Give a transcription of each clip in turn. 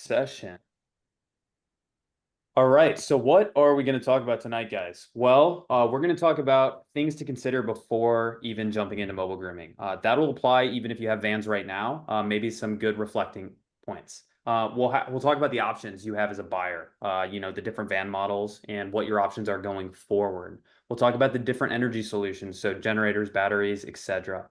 session. All right, so what are we going to talk about tonight, guys? Well, we're going to talk about things to consider before even jumping into mobile grooming. That'll apply even if you have vans right now. Maybe some good reflecting points. We'll talk about the options you have as a buyer. The different van models and what your options are going forward. We'll talk about the different energy solutions, so generators, batteries, etc.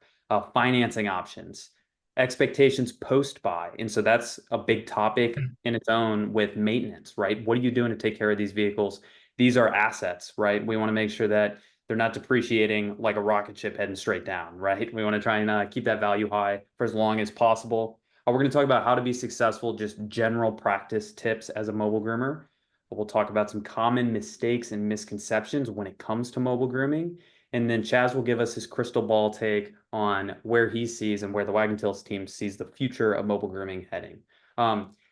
Financing options, expectations post buy. And so that's a big topic in its own with maintenance, right? What are you doing to take care of these vehicles? These are assets, right? We want to make sure that they're not depreciating like a rocket ship heading straight down, right? We want to try and keep that value high for as long as possible. We're going to talk about how to be successful, just general practice tips as a mobile groomer. We'll talk about some common mistakes and misconceptions when it comes to mobile grooming. And then Chaz will give us his crystal ball take on where he sees and where the Wag'N Tails team sees the future of mobile grooming heading.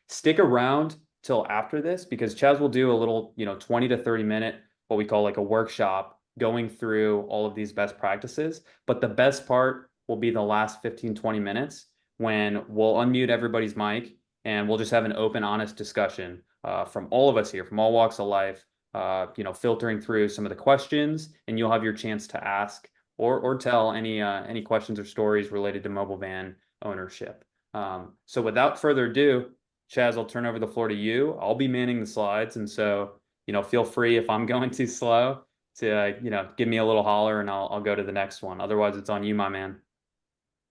Stick around till after this because Chaz will do a little, 20 to 30 minute, what we call like a workshop going through all of these best practices. But the best part will be the last 15, 20 minutes when we'll unmute everybody's mic and we'll just have an open, honest discussion from all of us here, from all walks of life, filtering through some of the questions, and you'll have your chance to ask or tell any questions or stories related to mobile van ownership. So without further ado, Chaz, I'll turn over the floor to you. I'll be manning the slides, and so feel free if I'm going too slow to give me a little holler, and I'll go to the next one. Otherwise, it's on you, my man.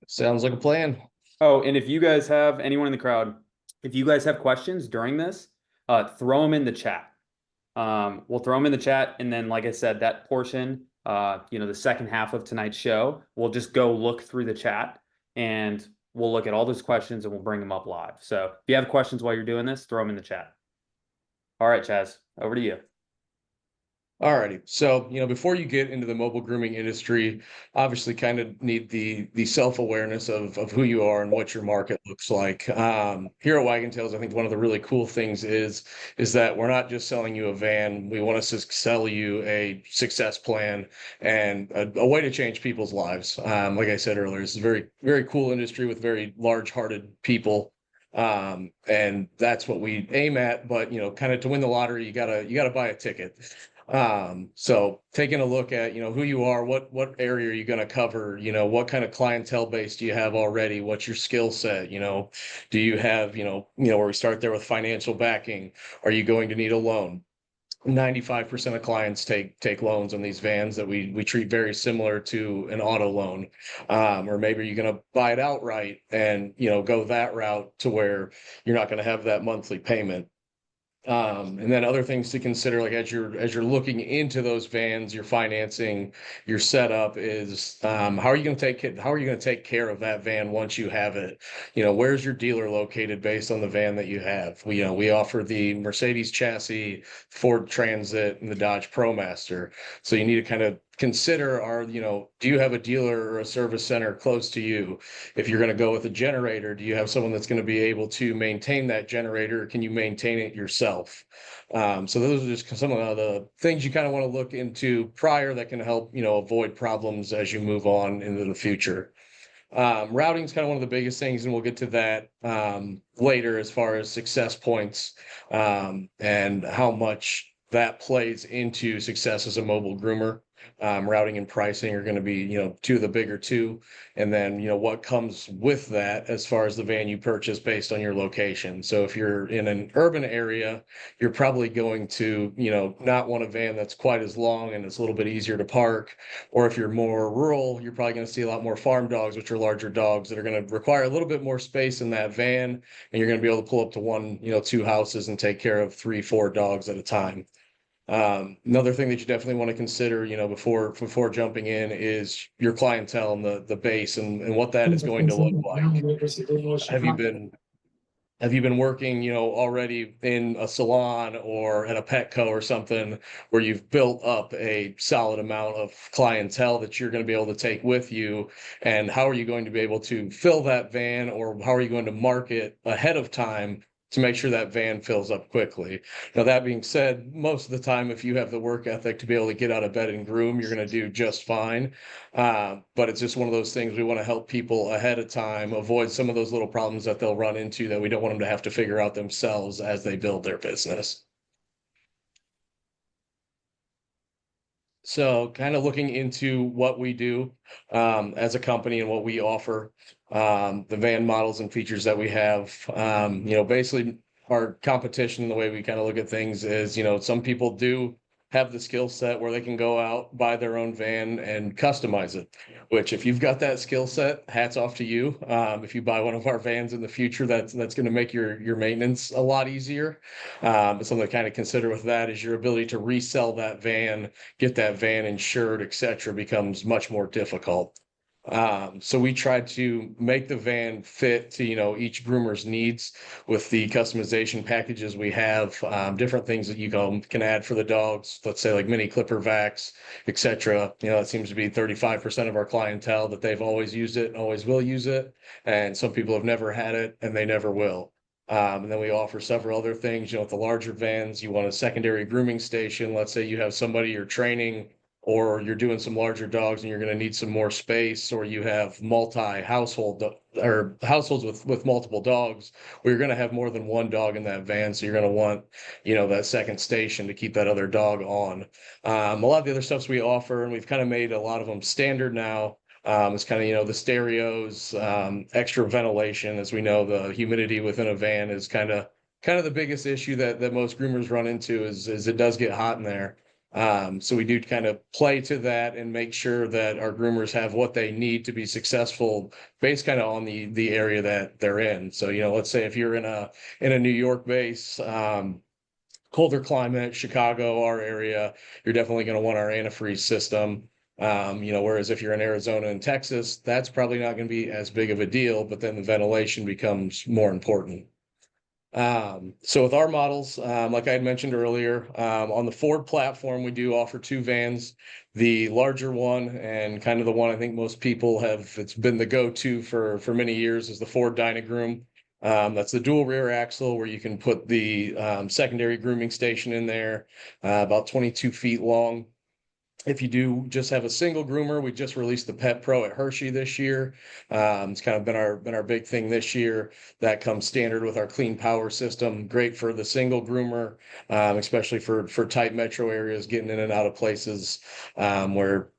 Sounds like a plan. Oh, and if you guys have anyone in the crowd, if you guys have questions during this, throw them in the chat. We'll throw them in the chat, and then, like I said, that portion, the second half of tonight's show, we'll just go look through the chat, and we'll look at all those questions, and we'll bring them up live. So if you have questions while you're doing this, throw them in the chat. All right, Chaz, over to you. Alrighty. So, before you get into the mobile grooming industry, obviously kind of need the self-awareness of who you are and what your market looks like. Here at Wag'N Tails, I think one of the really cool things is that we're not just selling you a van. We want to sell you a success plan and a way to change people's lives. Like I said earlier, it's a very, very cool industry with very large-hearted people. And that's what we aim at, but kind of to win the lottery, you gotta buy a ticket. So taking a look at, who you are, what area are you going to cover, what kind of clientele base do you have already? What's your skill set? Do you have, where we start there with financial backing? Are you going to need a loan? 95% of clients take loans on these vans that we treat very similar to an auto loan. Or maybe you're going to buy it outright and, go that route to where you're not going to have that monthly payment. And then other things to consider, like as you're looking into those vans, your financing, your setup is how are you going to take care of that van once you have it? Where's your dealer located based on the van that you have? We offer the Mercedes chassis, Ford Transit, and the Dodge ProMaster. So you need to kind of consider do you have a dealer or a service center close to you? If you're going to go with a generator, do you have someone that's going to be able to maintain that generator? Can you maintain it yourself? So those are just some of the things you kind of want to look into prior that can help, avoid problems as you move on into the future. Routing is kind of one of the biggest things, and we'll get to that later as far as success points and how much that plays into success as a mobile groomer. Routing and pricing are going to be, two of the bigger two. And then, what comes with that as far as the van you purchase based on your location. So if you're in an urban area, you're probably going to, not want a van that's quite as long and it's a little bit easier to park. Or if you're more rural, you're probably going to see a lot more farm dogs, which are larger dogs that are going to require a little bit more space in that van. And you're going to be able to pull up to one, two houses and take care of 3, 4 dogs at a time. Another thing that you definitely want to consider, before jumping in is your clientele and the base and what that is going to look like. Have you been working, already in a salon or at a Petco or something where you've built up a solid amount of clientele that you're going to be able to take with you? And how are you going to be able to fill that van, or how are you going to market ahead of time to make sure that van fills up quickly. Now, that being said, most of the time, if you have the work ethic to be able to get out of bed and groom, you're going to do just fine. But it's just one of those things we want to help people ahead of time avoid some of those little problems that they'll run into that we don't want them to have to figure out themselves as they build their business. So kind of looking into what we do as a company and what we offer, the van models and features that we have, basically our competition, the way we kind of look at things is, some people do have the skill set where they can go out, buy their own van and customize it, which if you've got that skill set, hats off to you. If you buy one of our vans in the future, that's going to make your maintenance a lot easier. But something to kind of consider with that is your ability to resell that van, get that van insured, etc., becomes much more difficult. So we try to make the van fit to, each groomer's needs with the customization packages we have, different things that you can add for the dogs, let's say like mini clipper vacs, etc. It seems to be 35% of our clientele that they've always used it and always will use it. And some people have never had it and they never will. And then we offer several other things, with the larger vans, you want a secondary grooming station. Let's say you have somebody you're training or you're doing some larger dogs and you're going to need some more space, or you have multi-household or households with multiple dogs, where you're going to have more than one dog in that van. So you're going to want, that second station to keep that other dog on. A lot of the other stuffs we offer, and we've kind of made a lot of them standard now. It's kind of, the stereos, extra ventilation. As we know, the humidity within a van is kind of the biggest issue that most groomers run into is it does get hot in there. So we do kind of play to that and make sure that our groomers have what they need to be successful based kind of on the area that they're in. So, let's say if you're in a New York base, colder climate, Chicago, our area, you're definitely going to want our antifreeze system. Whereas if you're in Arizona and Texas, that's probably not going to be as big of a deal, but then the ventilation becomes more important. So with our models, like I had mentioned earlier, on the Ford platform, we do offer two vans. The larger one and kind of the one I think most people it's been the go-to for many years is the Ford Dynagroom. That's the dual rear axle where you can put the secondary grooming station in there, about 22 feet long. If you do just have a single groomer, we just released the Pet Pro at Hershey this year. It's kind of been our big thing this year. That comes standard with our clean power system. Great for the single groomer, especially for tight metro areas, getting in and out of places where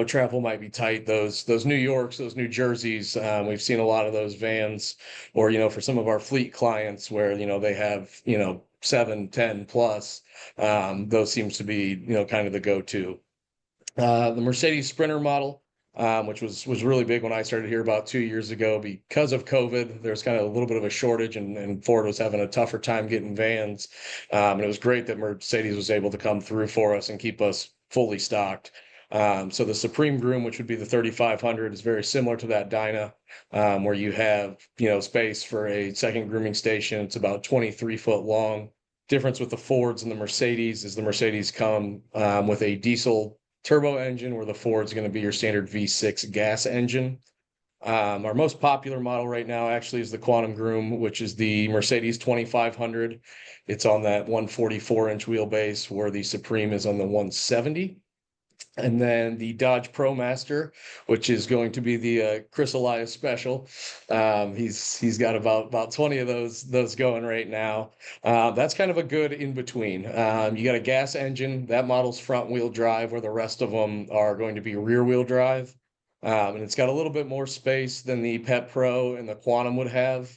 travel might be tight. Those New Yorks, those New Jerseys, we've seen a lot of those vans, or for some of our fleet clients where they have 7, 10 plus. Those seems to be kind of the go-to. The Mercedes Sprinter model, which was really big when I started here about 2 years ago because of COVID. There's kind of a little bit of a shortage, and Ford was having a tougher time getting vans. And it was great that Mercedes was able to come through for us and keep us fully stocked. So the Supreme Groom, which would be the 3500, is very similar to that Dyna, where you have space for a second grooming station. It's about 23 foot long. Difference with the Fords and the Mercedes is the Mercedes come with a diesel turbo engine, where the Ford's going to be your standard V6 gas engine. Our most popular model right now actually is the Quantum Groom, which is the Mercedes 2500. It's on that 144-inch wheelbase, where the Supreme is on the 170. And then the Dodge ProMaster, which is going to be the Chris Elias special. He's got about 20 of those going right now. That's kind of a good in between. You got a gas engine. That model's front wheel drive, where the rest of them are going to be rear wheel drive. And it's got a little bit more space than the Pet Pro and the Quantum would have,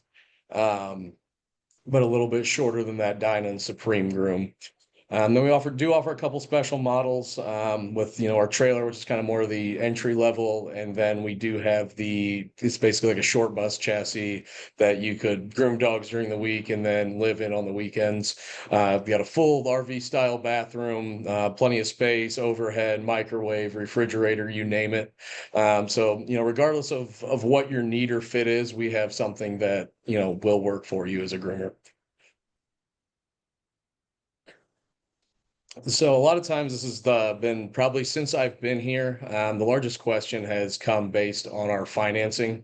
but a little bit shorter than that Dyna and Supreme Groom. Then we offer a couple special models with our trailer, which is kind of more of the entry level, and then we do have it's basically like a short bus chassis that you could groom dogs during the week and then live in on the weekends. We got a full RV style bathroom, plenty of space, overhead, microwave, refrigerator, you name it. So regardless of what your need or fit is, we have something that will work for you as a groomer. So a lot of times this has been probably since I've been here, the largest question has come based on our financing.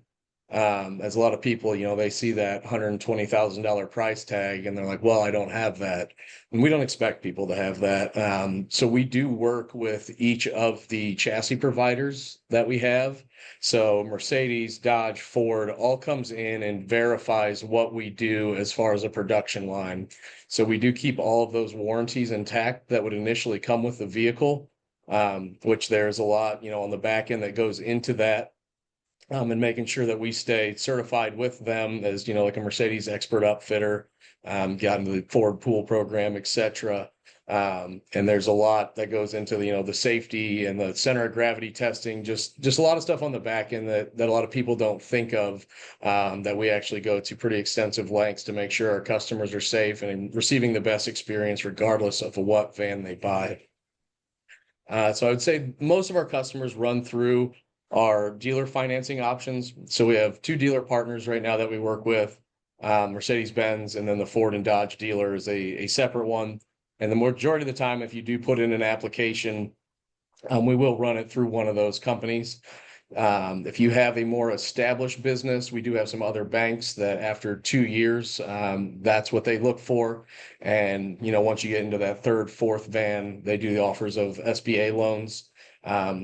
As a lot of people, they see that $120,000 price tag and they're like, well, I don't have that. And we don't expect people to have that. So we do work with each of the chassis providers that we have. So Mercedes, Dodge, Ford all comes in and verifies what we do as far as a production line. So we do keep all of those warranties intact that would initially come with the vehicle, which there's a lot, on the back end that goes into that, and making sure that we stay certified with them as, like a Mercedes expert upfitter, got into the Ford pool program, et cetera. And there's a lot that goes into the safety and the center of gravity testing, just a lot of stuff on the back end that a lot of people don't think of, that we actually go to pretty extensive lengths to make sure our customers are safe and receiving the best experience regardless of what van they buy. So I would say most of our customers run through our dealer financing options. So we have two dealer partners right now that we work with, Mercedes-Benz, and then the Ford and Dodge dealer is a separate one. And the majority of the time, if you do put in an application, we will run it through one of those companies. If you have a more established business, we do have some other banks that after 2 years, that's what they look for. And, once you get into that third, fourth van, they do the offers of SBA loans,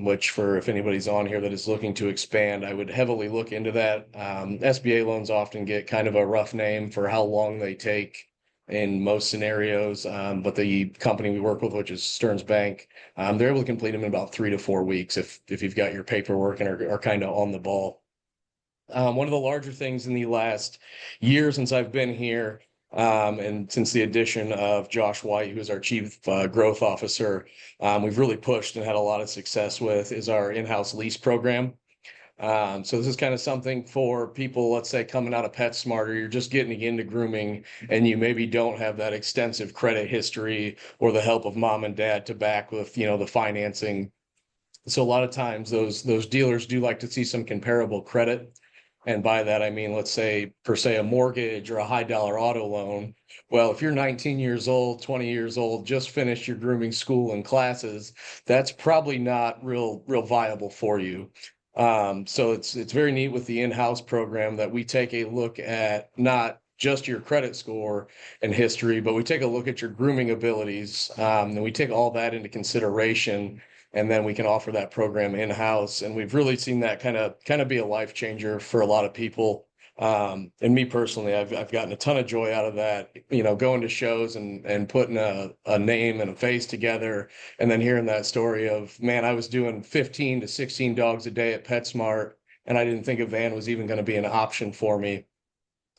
which if anybody's on here that is looking to expand, I would heavily look into that. SBA loans often get kind of a rough name for how long they take in most scenarios. But the company we work with, which is Stearns Bank, they're able to complete them in about 3 to 4 weeks if you've got your paperwork and are kind of on the ball. One of the larger things in the last year since I've been here, and since the addition of Josh White, who is our chief growth officer, we've really pushed and had a lot of success with is our in-house lease program. So this is kind of something for people, let's say, coming out of PetSmart, or you're just getting into grooming and you maybe don't have that extensive credit history or the help of mom and dad to back with, the financing. So a lot of times those dealers do like to see some comparable credit. And by that, I mean, let's say, per se, a mortgage or a high dollar auto loan. Well, if you're 19 years old, 20 years old, just finished your grooming school and classes, that's probably not real viable for you. So it's very neat with the in-house program that we take a look at not just your credit score and history, but we take a look at your grooming abilities, and we take all that into consideration, and then we can offer that program in-house. And we've really seen that kind of be a life changer for a lot of people. And me personally, I've gotten a ton of joy out of that, going to shows and putting a name and a face together, and then hearing that story of, man, I was doing 15 to 16 dogs a day at PetSmart, and I didn't think a van was even going to be an option for me.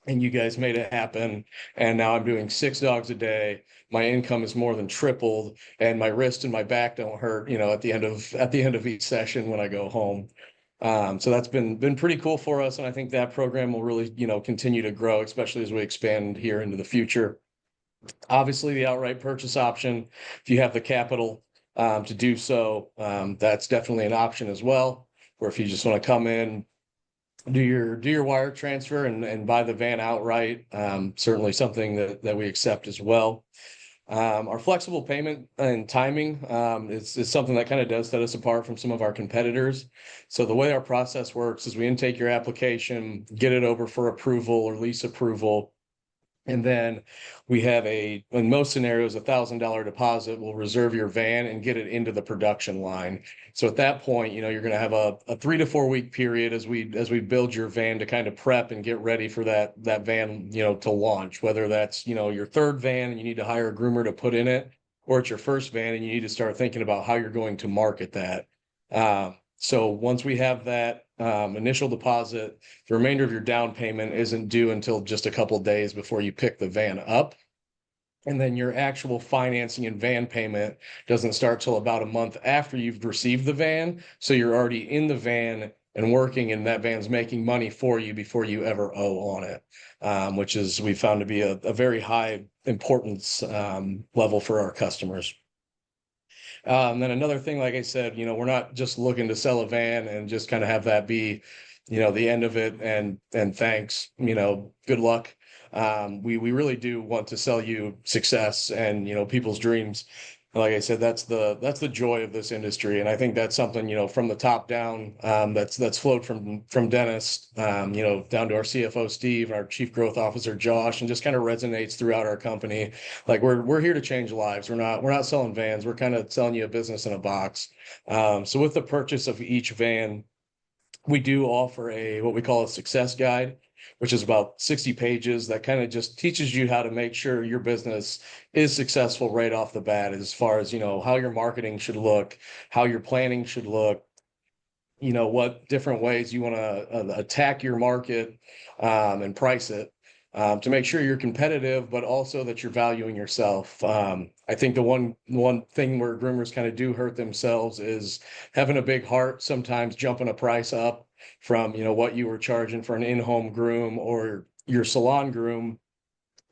And you guys made it happen. And now I'm doing 6 dogs a day. My income is more than tripled, and my wrist and my back don't hurt, at the end of each session when I go home. So that's been pretty cool for us. And I think that program will really, continue to grow, especially as we expand here into the future. Obviously, the outright purchase option, if you have the capital to do so, that's definitely an option as well. Or if you just want to come in, do your wire transfer and buy the van outright, certainly something that we accept as well. Our flexible payment and timing is something that kind of does set us apart from some of our competitors. So the way our process works is we intake your application, get it over for approval or lease approval. And then we have in most scenarios, $1,000 deposit will reserve your van and get it into the production line. So at that point, you're going to have a 3 to 4 week period as we build your van to kind of prep and get ready for that van, to launch, whether that's, your third van and you need to hire a groomer to put in it, or it's your first van and you need to start thinking about how you're going to market that. So once we have that initial deposit, the remainder of your down payment isn't due until just a couple of days before you pick the van up. And then your actual financing and van payment doesn't start till about a month after you've received the van. So you're already in the van and working, and that van's making money for you before you ever owe on it, which is we found to be a very high importance level for our customers. Then another thing, like I said, we're not just looking to sell a van and just kind of have that be, the end of it and thanks, good luck. We really do want to sell you success and, people's dreams. Like I said, that's the joy of this industry, and I think that's something, from the top down, that's flowed from Dennis, down to our CFO Steve, our Chief Growth Officer Josh, and just kind of resonates throughout our company. Like we're here to change lives. We're not selling vans. We're kind of selling you a business in a box. So with the purchase of each van, we do offer a what we call a success guide, which is about 60 pages that kind of just teaches you how to make sure your business is successful right off the bat, as far as how your marketing should look, how your planning should look, what different ways you want to attack your market, and price it, to make sure you're competitive, but also that you're valuing yourself. I think the one thing where groomers kind of do hurt themselves is having a big heart, sometimes jumping a price up from what you were charging for an in-home groom or your salon groom.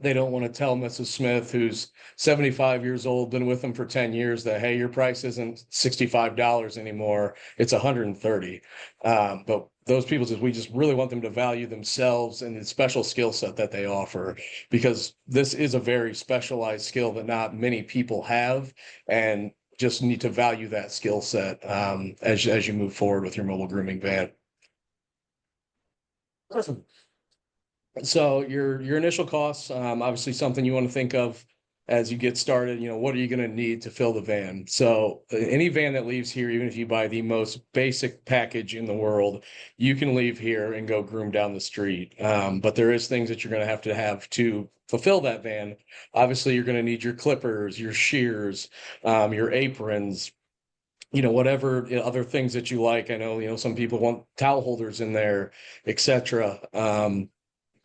They don't want to tell Mrs. Smith, who's 75 years old, been with them for 10 years, that, hey, your price isn't $65 anymore, it's 130. But those people, we just really want them to value themselves and the special skill set that they offer, because this is a very specialized skill that not many people have, and just need to value that skill set, as you move forward with your mobile grooming van. So your initial costs, obviously something you want to think of as you get started. What are you going to need to fill the van? So any van that leaves here, even if you buy the most basic package in the world, you can leave here and go groom down the street. But there is things that you're going to have to fulfill that van. Obviously, you're going to need your clippers, your shears, your aprons, whatever other things that you like. I know, some people want towel holders in there, etc.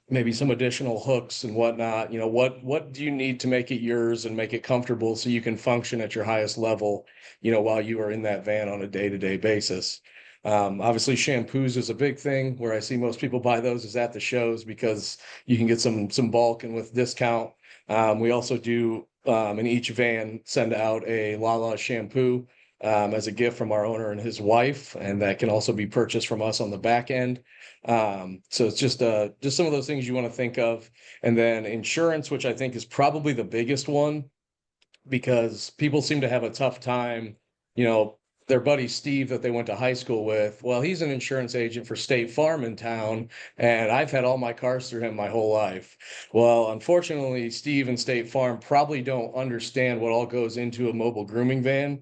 Maybe some additional hooks and whatnot. What do you need to make it yours and make it comfortable so you can function at your highest level, while you are in that van on a day-to-day basis. Obviously, shampoos is a big thing. Where I see most people buy those is at the shows, because you can get some bulk and with discount. We also do, in each van, send out a Lala shampoo, as a gift from our owner and his wife, and that can also be purchased from us on the back end. So it's just some of those things you want to think of. And then insurance, which I think is probably the biggest one, because people seem to have a tough time, their buddy Steve that they went to high school with. Well, he's an insurance agent for State Farm in town, and I've had all my cars through him my whole life. Well, unfortunately, Steve and State Farm probably don't understand what all goes into a mobile grooming van.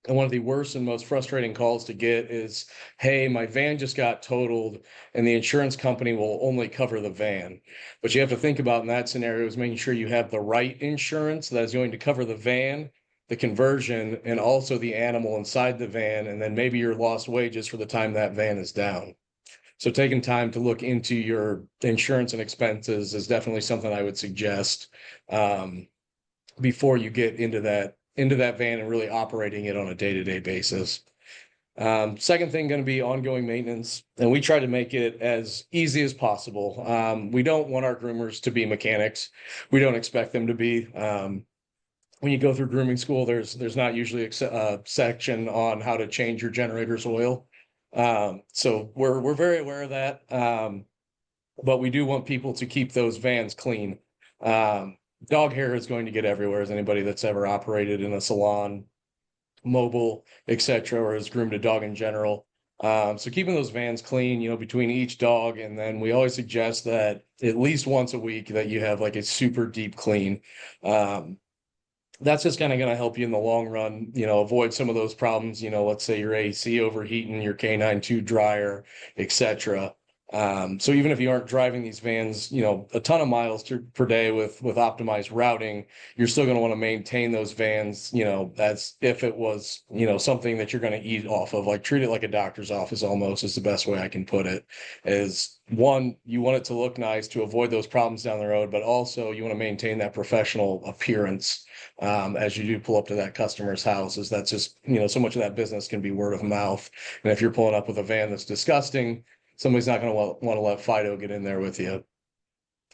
And one of the worst and most frustrating calls to get is, hey, my van just got totaled and the insurance company will only cover the van. What you have to think about in that scenario is making sure you have the right insurance that is going to cover the van, the conversion, and also the animal inside the van, and then maybe your lost wages for the time that van is down. So taking time to look into your insurance and expenses is definitely something I would suggest, before you get into that van and really operating it on a day-to-day basis. Second thing going to be ongoing maintenance, and we try to make it as easy as possible. We don't want our groomers to be mechanics. We don't expect them to be. When you go through grooming school, there's not usually a section on how to change your generator's oil. So we're very aware of that. But we do want people to keep those vans clean. Dog hair is going to get everywhere, as anybody that's ever operated in a salon, mobile, etc., or has groomed a dog in general. So keeping those vans clean, between each dog, and then we always suggest that at least once a week that you have like a super deep clean. That's just kind of going to help you in the long run, avoid some of those problems. Let's say your AC overheating, your K9 tube dryer, etc. So even if you aren't driving these vans, a ton of miles per day with optimized routing, you're still going to want to maintain those vans, as if it was, something that you're going to eat off of. Like, treat it like a doctor's office almost, is the best way I can put it. Is one, you want it to look nice to avoid those problems down the road, but also you want to maintain that professional appearance, as you do pull up to that customer's house. Is that's just, so much of that business can be word of mouth. And if you're pulling up with a van that's disgusting, somebody's not going to want to let Fido get in there with you.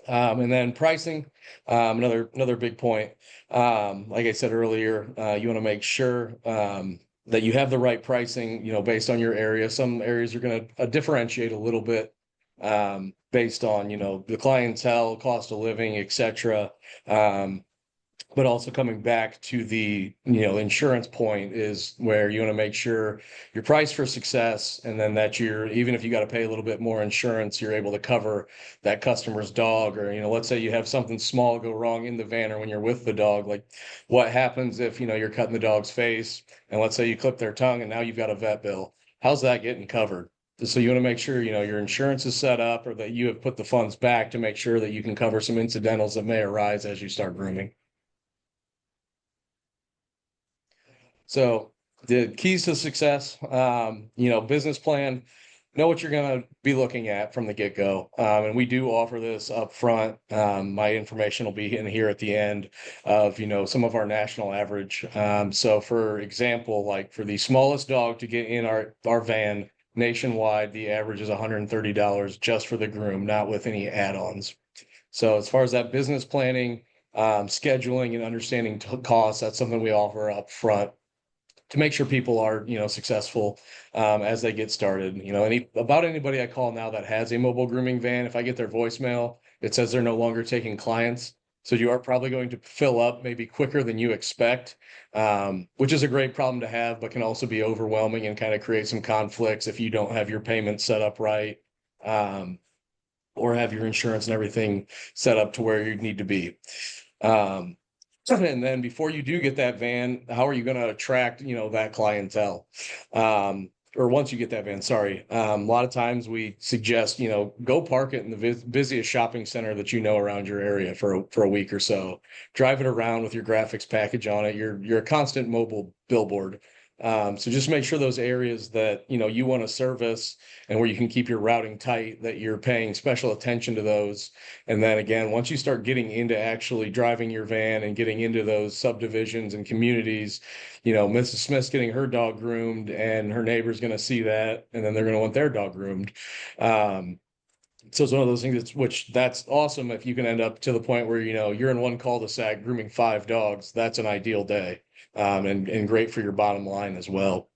And then pricing, another big point. Like I said earlier, you want to make sure that you have the right pricing, based on your area. Some areas are going to differentiate a little bit, based on, the clientele, cost of living, etc. But also coming back to the, insurance point is where you want to make sure you're priced for success, and then that you're, even if you got to pay a little bit more insurance, you're able to cover that customer's dog. Or, let's say you have something small go wrong in the van or when you're with the dog, like what happens if, you're cutting the dog's face, and let's say you clip their tongue and now you've got a vet bill. How's that getting covered? So you want to make sure, your insurance is set up, or that you have put the funds back to make sure that you can cover some incidentals that may arise as you start grooming. So the keys to success, business plan, know what you're going to be looking at from the get-go. And we do offer this up front. My information will be in here at the end of, some of our national average. So for example, like for the smallest dog to get in our van nationwide, the average is $130 just for the groom, not with any add-ons. So as far as that business planning, scheduling and understanding costs, that's something we offer up front to make sure people are, successful as they get started. About anybody I call now that has a mobile grooming van, if I get their voicemail, it says they're no longer taking clients. So you are probably going to fill up maybe quicker than you expect, which is a great problem to have, but can also be overwhelming and kind of create some conflicts if you don't have your payments set up right, or have your insurance and everything set up to where you need to be. And then before you do get that van, how are you going to attract, that clientele? Or once you get that van, sorry. A lot of times we suggest, go park it in the busiest shopping center that around your area for a week or so. Drive it around with your graphics package on it. You're a constant mobile billboard. So just make sure those areas that, you want to service and where you can keep your routing tight, that you're paying special attention to those. And then again, once you start getting into actually driving your van and getting into those subdivisions and communities, Mrs. Smith's getting her dog groomed and her neighbor's going to see that, and then they're going to want their dog groomed. So it's one of those things that's awesome if you can end up to the point where, you're in one cul-de-sac grooming 5 dogs. That's an ideal day. And great for your bottom line as well.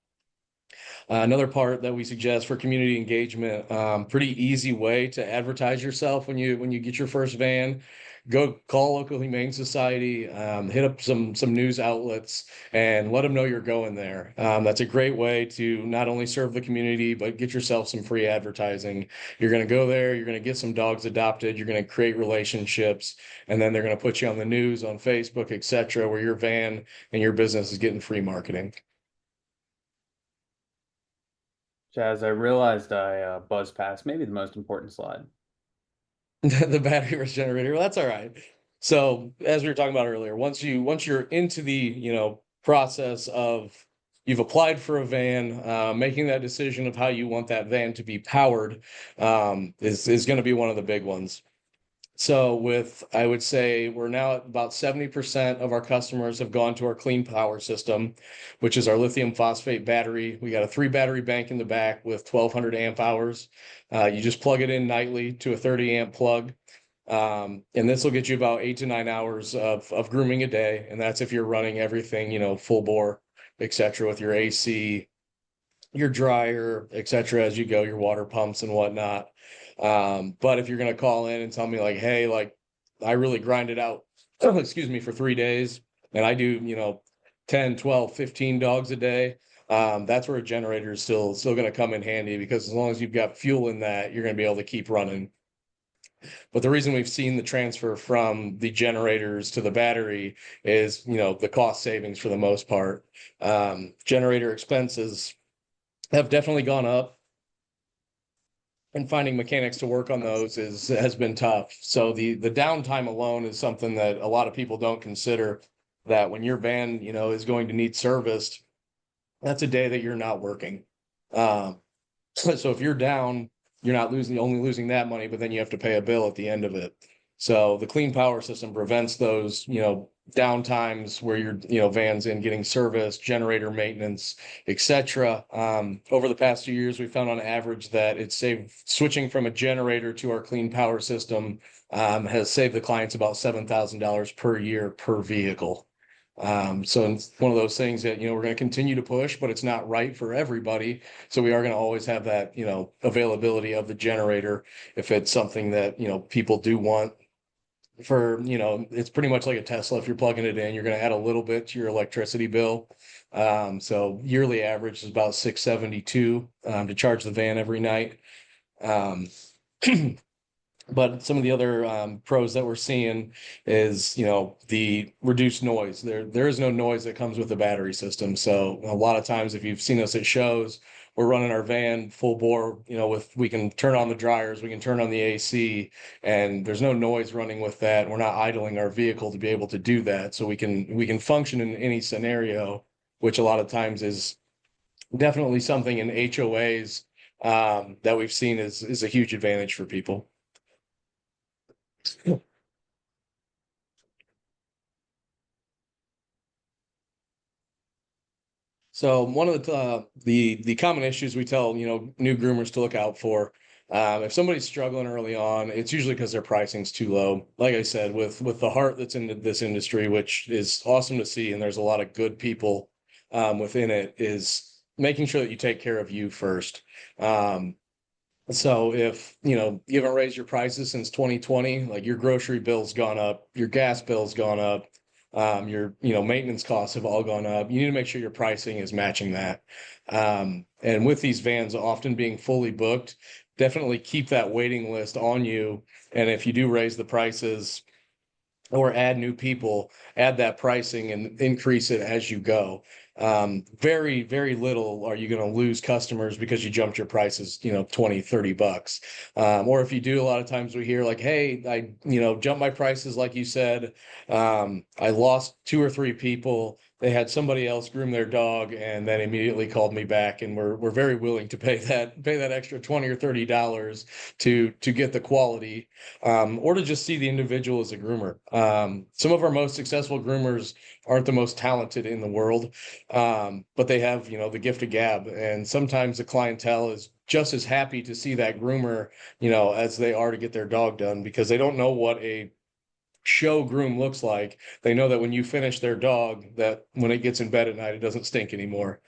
Another part that we suggest for community engagement, pretty easy way to advertise yourself when you get your first van. Go call local humane society, hit up some news outlets, and let them know you're going there. That's a great way to not only serve the community, but get yourself some free advertising. You're going to go there, you're going to get some dogs adopted, you're going to create relationships, and then they're going to put you on the news, on Facebook, etc., where your van and your business is getting free marketing. Chaz, I realized I buzzed past maybe the most important slide. The battery regenerator. Well, that's all right. So as we were talking about earlier, once you're into the, process of you've applied for a van, making that decision of how you want that van to be powered, is going to be one of the big ones. So I would say we're now at about 70% of our customers have gone to our clean power system, which is our lithium phosphate battery. We got a 3 battery bank in the back with 1200 amp hours. You just plug it in nightly to a 30 amp plug. And this will get you about 8 to 9 hours of grooming a day. And that's if you're running everything, full bore, etc., with your AC, your dryer, etc., as you go, your water pumps and whatnot. But if you're going to call in and tell me like, hey, like I really grind it out, excuse me, for 3 days, and I do, 10, 12, 15 dogs a day, that's where a generator is still going to come in handy, because as long as you've got fuel in that, you're going to be able to keep running. But the reason we've seen the transfer from the generators to the battery is, the cost savings for the most part. Generator expenses have definitely gone up, and finding mechanics to work on those has been tough. So the downtime alone is something that a lot of people don't consider, that when your van, is going to need serviced, that's a day that you're not working. So if you're down, you're not only losing that money, but then you have to pay a bill at the end of it. So the clean power system prevents those, downtimes where your, van's in getting service, generator maintenance, etc. Over the past 2 years, we found on average that it's saved, switching from a generator to our clean power system, has saved the clients about $7,000 per year per vehicle. So it's one of those things that, we're going to continue to push, but it's not right for everybody. So we are going to always have that, availability of the generator if it's something that, people do want. for, it's pretty much like a Tesla. If you're plugging it in, you're going to add a little bit to your electricity bill. So yearly average is about 672 to charge the van every night. Um, but some of the other pros that we're seeing is, the reduced noise. There is no noise that comes with the battery system. So a lot of times, if you've seen us at shows, we're running our van full bore, we can turn on the dryers, we can turn on the AC, and there's no noise running with that. We're not idling our vehicle to be able to do that. So we can function in any scenario, which a lot of times is definitely something in HOAs that we've seen is a huge advantage for people. So one of the common issues we tell new groomers to look out for, if somebody's struggling early on, it's usually because their pricing's too low. Like I said, with the heart that's in this industry, which is awesome to see, and there's a lot of good people within it, is making sure that you take care of you first. So if you haven't raised your prices since 2020, like your grocery bill's gone up, your gas bill's gone up, your maintenance costs have all gone up. You need to make sure your pricing is matching that. And with these vans often being fully booked, definitely keep that waiting list on you. And if you do raise the prices or add new people, add that pricing and increase it as you go. Very, very little are you going to lose customers because you jumped your prices, 20, $30. Or if you do, a lot of times we hear like, hey, I, jumped my prices, like you said. I lost 2 or 3 people. They had somebody else groom their dog and then immediately called me back. And we're very willing to pay that extra 20 or $30 to get the quality, or to just see the individual as a groomer. Some of our most successful groomers aren't the most talented in the world, but they have, the gift of gab. And sometimes the clientele is just as happy to see that groomer, as they are to get their dog done, because they don't know what a show groom looks like. They know that when you finish their dog, that when it gets in bed at night, it doesn't stink anymore.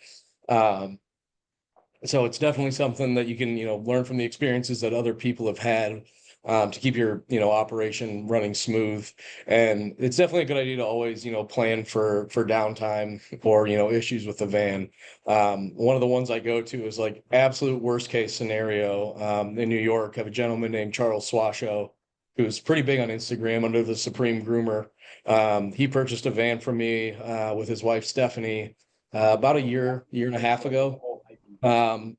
Um, so it's definitely something that you can, learn from the experiences that other people have had, to keep your, operation running smooth. And it's definitely a good idea to always, plan for downtime or, issues with the van. One of the ones I go to is like absolute worst case scenario. In New York, I have a gentleman named Charles Swashow, who's pretty big on Instagram under the Supreme Groomer. He purchased a van from me with his wife Stephanie about a year and a half ago.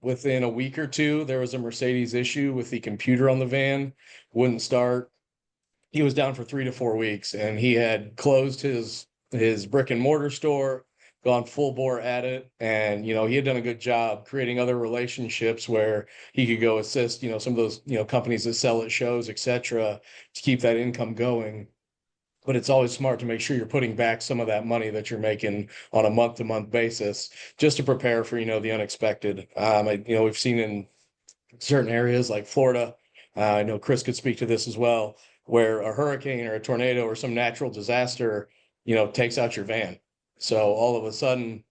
Within a week or two, there was a Mercedes issue with the computer on the van, wouldn't start. He was down for 3 to 4 weeks, and he had closed his brick and mortar store, gone full bore at it, and he had done a good job creating other relationships where he could go assist some of those companies that sell at shows, etc., to keep that income going. But it's always smart to make sure you're putting back some of that money that you're making on a month-to-month basis, just to prepare for the unexpected. We've seen in certain areas like Florida, I know Chris could speak to this as well, where a hurricane or a tornado or some natural disaster takes out your van. So all of a sudden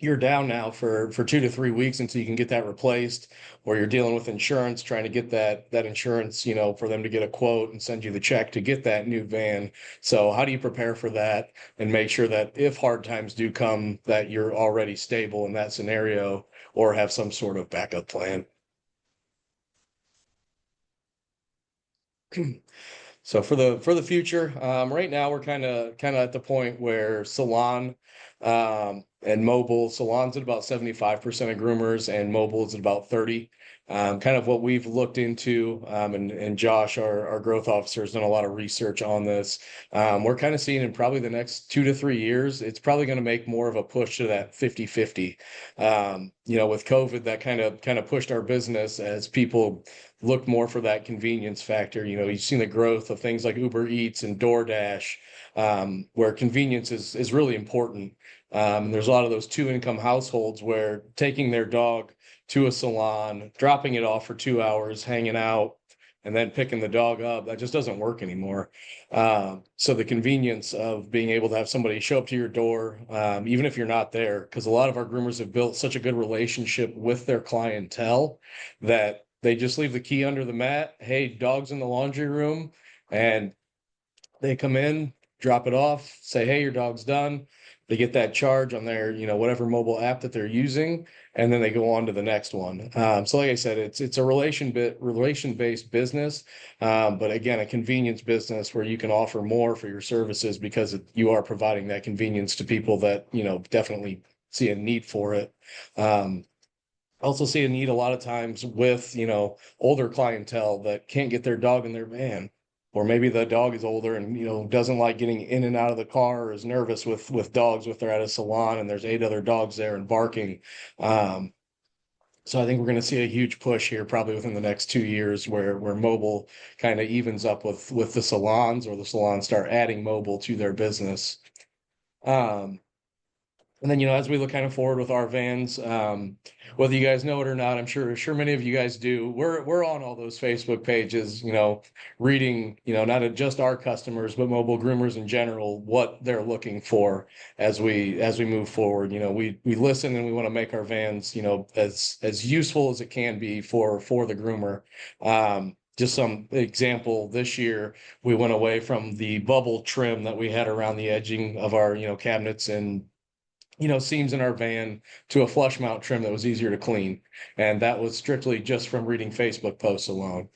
you're down now for 2 to 3 weeks until you can get that replaced, or you're dealing with insurance, trying to get that insurance, for them to get a quote and send you the check to get that new van. So how do you prepare for that and make sure that if hard times do come, that you're already stable in that scenario or have some sort of backup plan? So for the future, right now we're kind of at the point where salon and mobile, salon's at about 75% of groomers and mobile is at about 30. Kind of what we've looked into, and Josh, our growth officer, has done a lot of research on this. We're kind of seeing in probably the next 2 to 3 years, it's probably going to make more of a push to that 50-50. With COVID, that kind of pushed our business as people look more for that convenience factor. You've seen the growth of things like Uber Eats and DoorDash, where convenience is really important. There's a lot of those 2 income households where taking their dog to a salon, dropping it off for 2 hours, hanging out, and then picking the dog up, that just doesn't work anymore. So the convenience of being able to have somebody show up to your door, even if you're not there, because a lot of our groomers have built such a good relationship with their clientele that they just leave the key under the mat. Hey, dog's in the laundry room. And They come in, drop it off, say, hey, your dog's done. They get that charge on their, whatever mobile app that they're using, and then they go on to the next one. So like I said, it's a relation-based business, but again, a convenience business where you can offer more for your services because you are providing that convenience to people that, definitely see a need for it. Also see a need a lot of times with, older clientele that can't get their dog in their van. Or maybe the dog is older and, doesn't like getting in and out of the car or is nervous with dogs if they're at a salon and there's 8 other dogs there and barking. Um, so I think we're going to see a huge push here probably within the next 2 years where mobile kind of evens up with the salons, or the salons start adding mobile to their business. Um, and then, as we look kind of forward with our vans, whether you guys know it or not, I'm sure many of you guys do. We're on all those Facebook pages, reading, not just our customers, but mobile groomers in general, what they're looking for as we move forward. We listen and we want to make our vans, as useful as it can be for the groomer. Just some example, this year we went away from the bubble trim that we had around the edging of our, cabinets and seams in our van to a flush mount trim that was easier to clean. And that was strictly just from reading Facebook posts alone.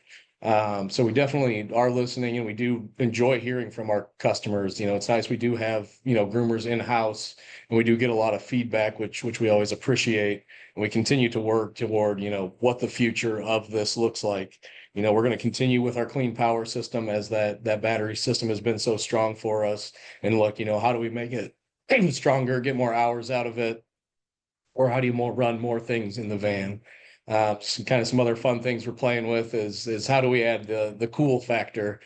So we definitely are listening, and we do enjoy hearing from our customers. It's nice. We do have, groomers in-house, and we do get a lot of feedback, which we always appreciate. And we continue to work toward, what the future of this looks like. We're going to continue with our clean power system, as that battery system has been so strong for us. And look, how do we make it stronger, get more hours out of it, or how do you run more things in the van? Some other fun things we're playing with is how do we add the cool factor?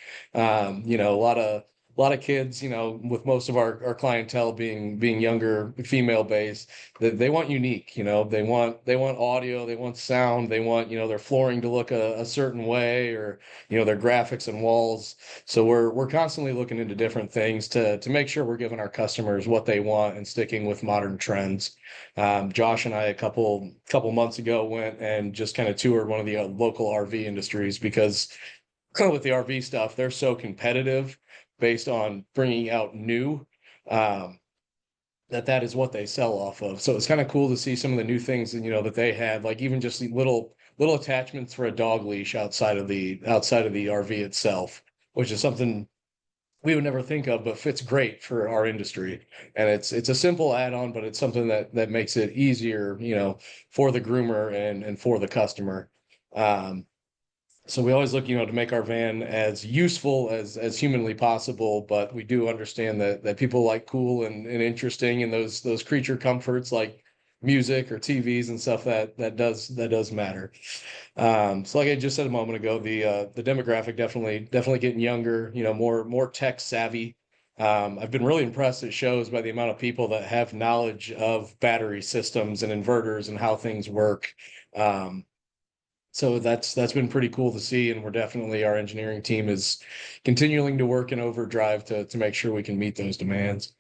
A lot of kids, with most of our clientele being younger, female based, they want unique. They want audio, they want sound, they want their flooring to look a certain way, or their graphics and walls. So we're constantly looking into different things to make sure we're giving our customers what they want and sticking with modern trends. Josh and I a couple months ago went and just kind of toured one of the local RV industries, because with the RV stuff, they're so competitive based on bringing out new, um, that is what they sell off of. So it's kind of cool to see some of the new things that that they have, like even just the little attachments for a dog leash outside of the RV itself, which is something we would never think of, but fits great for our industry. And it's a simple add-on, but it's something that makes it easier, for the groomer and for the customer. Um, so we always look, to make our van as useful as humanly possible, but we do understand that people like cool and interesting, and those creature comforts like music or TVs and stuff that does matter. So like I just said a moment ago, the demographic definitely getting younger, more tech savvy. I've been really impressed at shows by the amount of people that have knowledge of battery systems and inverters and how things work. Um, so that's been pretty cool to see, and our engineering team is continuing to work in overdrive to make sure we can meet those demands.